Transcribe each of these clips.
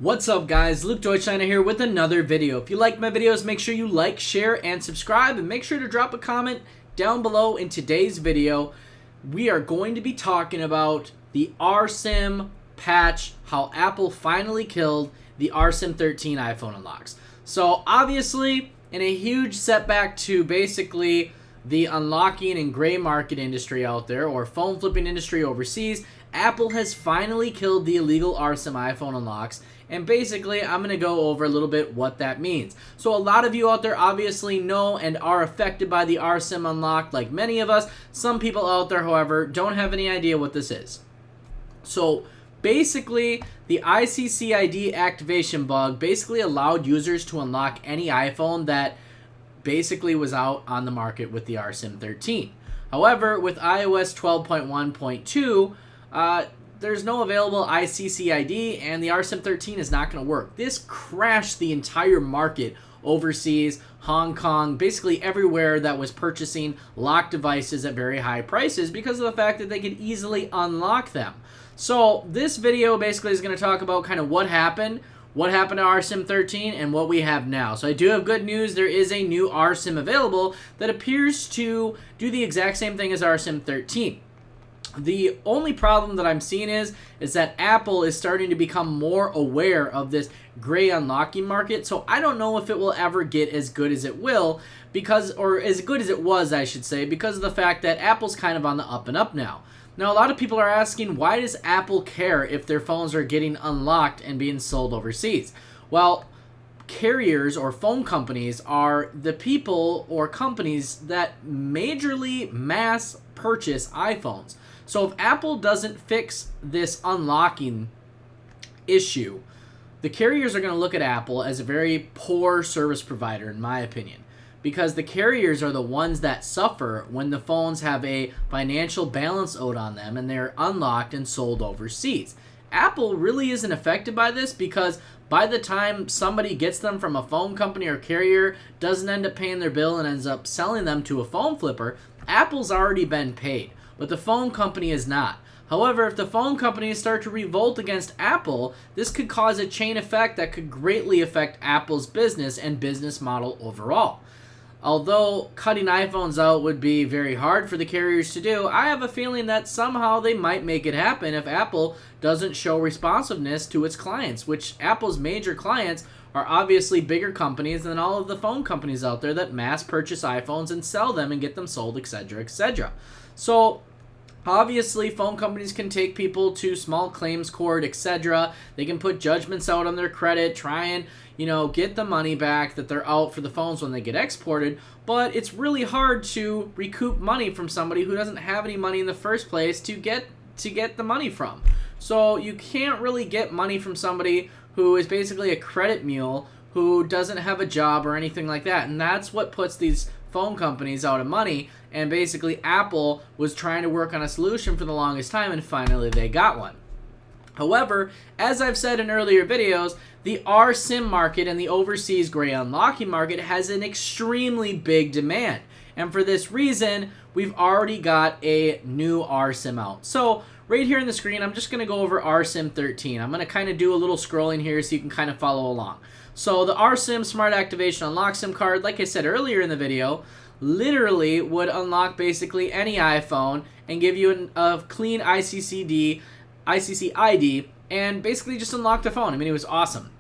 What's up guys, Luke Deutschlander here with another video. If you like my videos, make sure you like, share, and subscribe, and make sure to drop a comment down below. In today's video, we are going to be talking about the Rsim patch, how Apple finally killed the Rsim 13 iPhone unlocks. So obviously, in a huge setback to basically the unlocking and gray market industry out there, or phone flipping industry overseas, Apple has finally killed the illegal Rsim iPhone unlocks, and basically I'm going to go over a little bit what that means. So a lot of you out there obviously know and are affected by the Rsim unlock like many of us. Some people out there, however, don't have any idea what this is. So basically, the ICCID activation bug basically allowed users to unlock any iPhone that basically was out on the market with the Rsim 13. However, with iOS 12.1.2, there's no available ICCID, and the Rsim 13 is not going to work. This crashed the entire market overseas, Hong Kong, basically everywhere that was purchasing locked devices at very high prices because of the fact that they could easily unlock them. So this video basically is going to talk about kind of what happened to Rsim 13, and what we have now. So I do have good news. There is a new Rsim available that appears to do the exact same thing as Rsim 13. The only problem that I'm seeing is that Apple is starting to become more aware of this gray unlocking market. So I don't know if it will ever get as good as it will, or as good as it was, I should say, because of the fact that Apple's kind of on the up and up now. Now, a lot of people are asking, why does Apple care if their phones are getting unlocked and being sold overseas? Well, carriers or phone companies are the people or companies that majorly mass purchase iPhones. So if Apple doesn't fix this unlocking issue, the carriers are going to look at Apple as a very poor service provider, in my opinion, because the carriers are the ones that suffer when the phones have a financial balance owed on them and they're unlocked and sold overseas. Apple really isn't affected by this because by the time somebody gets them from a phone company or carrier, doesn't end up paying their bill and ends up selling them to a phone flipper, Apple's already been paid, but the phone company is not. However, if the phone companies start to revolt against Apple, this could cause a chain effect that could greatly affect Apple's business and business model overall. Although cutting iPhones out would be very hard for the carriers to do, I have a feeling that somehow they might make it happen if Apple doesn't show responsiveness to its clients, which Apple's major clients are obviously bigger companies than all of the phone companies out there that mass purchase iPhones and sell them and get them sold, etc., etc. So obviously, phone companies can take people to small claims court, etc. They can put judgments out on their credit, try and, get the money back that they're out for the phones when they get exported. But it's really hard to recoup money from somebody who doesn't have any money in the first place to get the money from. So you can't really get money from somebody who is basically a credit mule who doesn't have a job or anything like that. And that's what puts these phone companies out of money, and basically Apple was trying to work on a solution for the longest time, and finally they got one. However, as I've said in earlier videos, the Rsim market and the overseas gray unlocking market has an extremely big demand, and for this reason we've already got a new Rsim out. So right here on the screen, I'm just going to go over Rsim 13. I'm going to kind of do a little scrolling here so you can kind of follow along. So the Rsim Smart Activation Unlock SIM card, like I said earlier in the video, literally would unlock basically any iPhone and give you a clean ICCID, and basically just unlock the phone. I mean, it was awesome,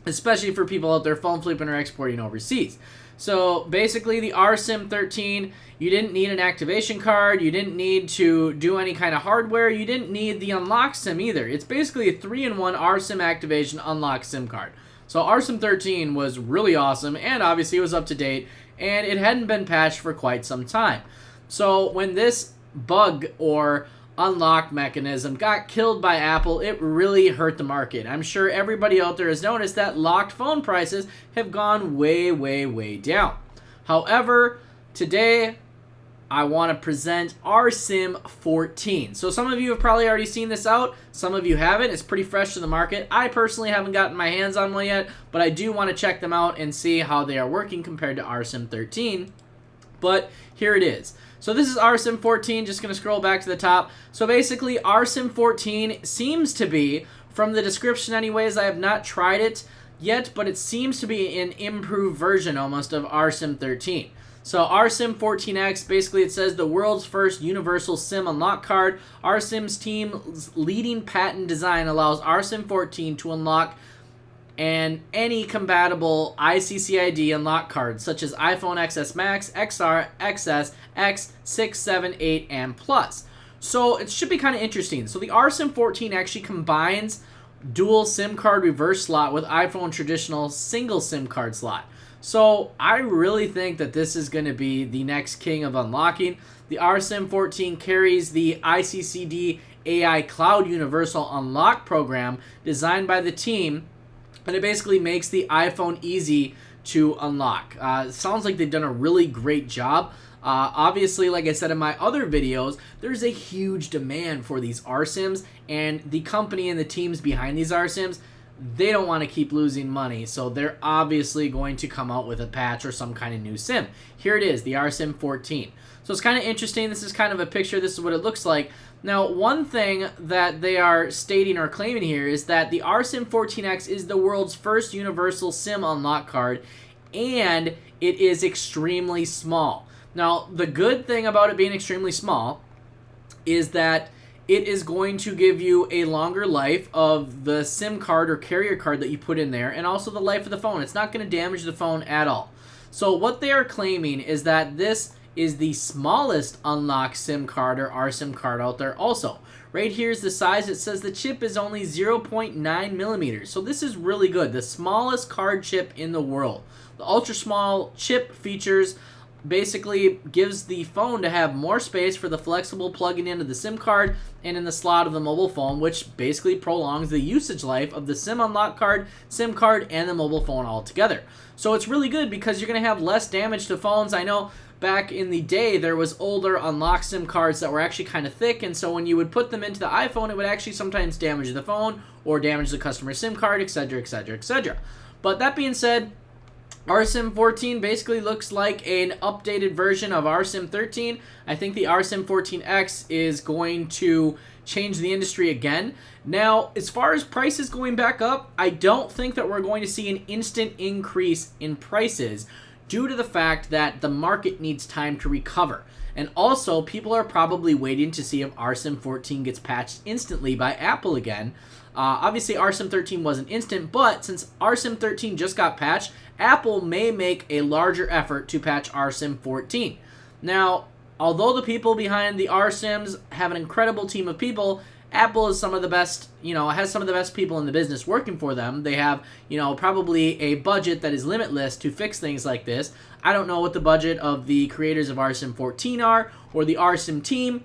especially for people out there phone flipping or exporting overseas. So basically the Rsim 13, you didn't need an activation card, you didn't need to do any kind of hardware, you didn't need the unlock SIM either. It's basically a 3-in-1 Rsim activation unlock SIM card. So Rsim 13 was really awesome, and obviously it was up to date, and it hadn't been patched for quite some time. So when this bug or unlock mechanism got killed by Apple, it really hurt the market. I'm sure everybody out there has noticed that locked phone prices have gone way, way, way down. However, today I want to present Rsim 14. So some of you have probably already seen this out. Some of you haven't. It's pretty fresh to the market. I personally haven't gotten my hands on one yet, but I do want to check them out and see how they are working compared to Rsim 13. But here it is. So this is Rsim 14, just going to scroll back to the top. So basically Rsim 14 seems to be From the description anyways, I have not tried it yet, but it seems to be an improved version almost of Rsim 13. So Rsim 14X, basically it says the world's first universal SIM unlock card. Rsim's team's leading patent design allows Rsim 14 to unlock any compatible ICCID unlock cards such as iPhone XS Max, XR, XS, X, 6, 7, 8, and Plus. So it should be kind of interesting. So the Rsim 14 actually combines dual SIM card reverse slot with iPhone traditional single SIM card slot. So I really think that this is going to be the next king of unlocking. The Rsim 14 carries the ICCD AI Cloud Universal Unlock program designed by the team, and it basically makes the iPhone easy to unlock. It sounds like they've done a really great job. Obviously, like I said in my other videos, there's a huge demand for these RSIMs, and the company and the teams behind these RSIMs, they don't want to keep losing money, so they're obviously going to come out with a patch or some kind of new SIM. Here it is, the Rsim 14. So it's kind of interesting. This is kind of a picture. This is what it looks like. Now, one thing that they are stating or claiming here is that the Rsim 14X is the world's first universal SIM unlock card, and it is extremely small. Now, the good thing about it being extremely small is that it is going to give you a longer life of the SIM card or carrier card that you put in there, and also the life of the phone. It's not going to damage the phone at all. So what they are claiming is that this is the smallest unlock SIM card or RSIM card out there also. Right here is the size. It says the chip is only 0.9 millimeters. So this is really good. The smallest card chip in the world. The ultra small chip features basically gives the phone to have more space for the flexible plugging into the SIM card and in the slot of the mobile phone, which basically prolongs the usage life of the SIM unlock card, SIM card, and the mobile phone altogether. So it's really good because you're going to have less damage to phones. I know back in the day there was older unlock SIM cards that were actually kind of thick, and so when you would put them into the iPhone, it would actually sometimes damage the phone or damage the customer SIM card, etc., etc., etc. But that being said, Rsim 14 basically looks like an updated version of Rsim 13. I think the Rsim 14X is going to change the industry again. Now, as far as prices going back up, I don't think that we're going to see an instant increase in prices due to the fact that the market needs time to recover. And also, people are probably waiting to see if Rsim 14 gets patched instantly by Apple again. Obviously, Rsim 13 wasn't instant, but since Rsim 13 just got patched, Apple may make a larger effort to patch Rsim 14. Now, although the people behind the RSIMs have an incredible team of people, Apple is some of the best, has some of the best people in the business working for them. They have, probably a budget that is limitless to fix things like this. I don't know what the budget of the creators of Rsim 14 are or the Rsim team,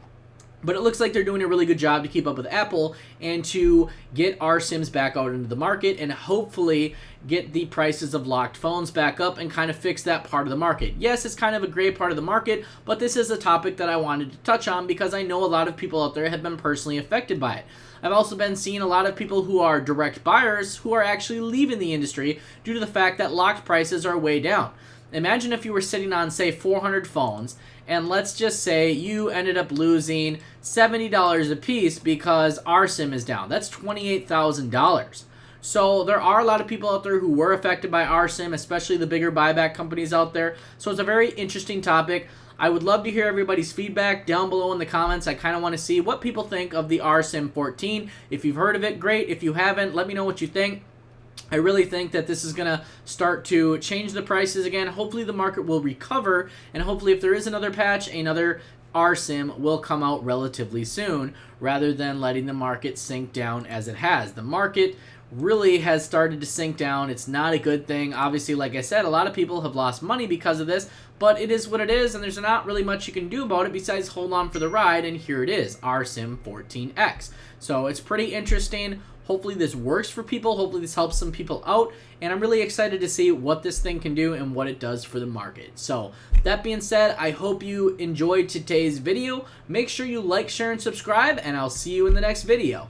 but it looks like they're doing a really good job to keep up with Apple and to get RSIMs back out into the market and hopefully get the prices of locked phones back up and kind of fix that part of the market. Yes, it's kind of a gray part of the market, but this is a topic that I wanted to touch on because I know a lot of people out there have been personally affected by it. I've also been seeing a lot of people who are direct buyers who are actually leaving the industry due to the fact that locked prices are way down. Imagine if you were sitting on, say, 400 phones, and let's just say you ended up losing $70 a piece because Rsim is down. That's $28,000. So there are a lot of people out there who were affected by Rsim, especially the bigger buyback companies out there. So it's a very interesting topic. I would love to hear everybody's feedback down below in the comments. I kind of want to see what people think of the Rsim 14. If you've heard of it, great. If you haven't, let me know what you think. I really think that this is going to start to change the prices again. Hopefully the market will recover, and hopefully if there is another patch, another Rsim will come out relatively soon rather than letting the market sink down as it has. The market really has started to sink down. It's not a good thing. Obviously, like I said, a lot of people have lost money because of this, but it is what it is, and there's not really much you can do about it besides hold on for the ride, and here it is, Rsim 14X. So it's pretty interesting. Hopefully this works for people. Hopefully this helps some people out. And I'm really excited to see what this thing can do and what it does for the market. So that being said, I hope you enjoyed today's video. Make sure you like, share, and subscribe, and I'll see you in the next video.